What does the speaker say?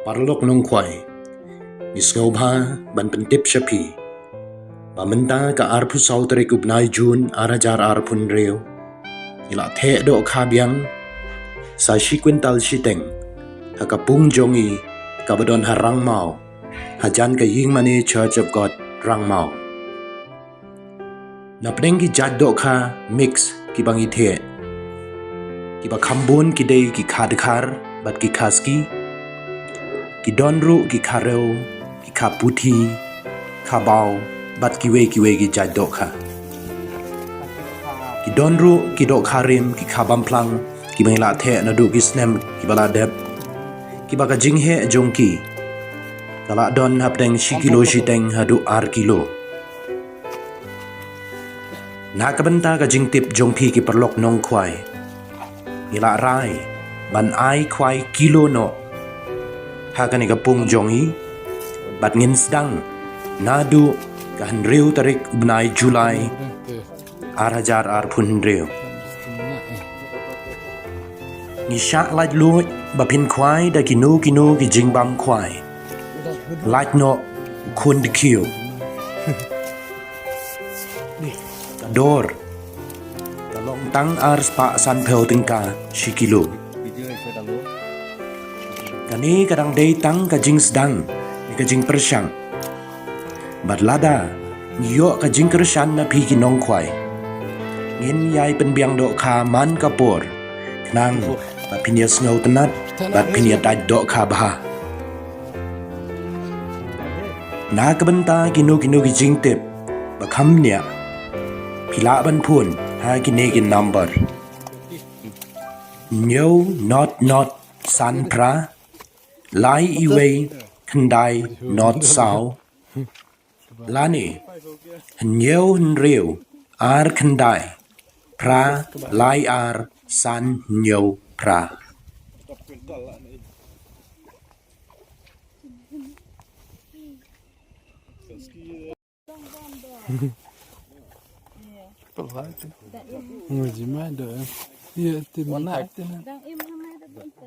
Parlok nong kwai, nisgaw ba ban pentip syapi. Pamenta ka arpu sautere kubnai jun arajar arpun reo. Ila the do kabyang sa shikwintal shiteng. Hakapung jongi kabadon harang mau. Hajan ka ying mani Church of God rang mau. Napneng ki jad do ka mix ki bangi the. Ki ba kambun ki day ki khadkhar bat ki khaski. Ki donru ki khareu ki kaputhi kabau bat ki we ki jad do ka. Ki donru ki do kharim ki kabamplang ki bangla the na du ki snem ki bala deb. Ki ba ka jinghe jongki. Kala don hapdeng shikilo shiteng hadu ar kilo. Nakabenta ka jingtip jongpi ki perlok nong kwai. Ila rai ban ai kwai kilo no. Hakan ikapung jongi bat ngin sedang nadu kahan riu tarik benai Julai arhajar arpun riu. Nisyak lait luit bapin kwai da kinu ki jingbam kwai. Lait no kun dikiu. Kador kalong tang ars pa san peo tingka shikilo. Kani kadang day tang kajing sedang ni kajing persyang. Badlada niyo kajing kersan na piki nong kwai. Ngin yai penbiang do ka man kapor. Kenang bat pinya sengau tenat bat pinya dad do ka bah. Na kebenta kinu kijing tip bakam niya. Pila ban pun ha kinegin number. Nyo not san pra. Lai iway kendai not sao. Lani nyeo nreu ar kendai pra lai ar san nyeo pra. Người gì mà đợi em tìm Quán hạch. Đang im hôm nay đã bận tè.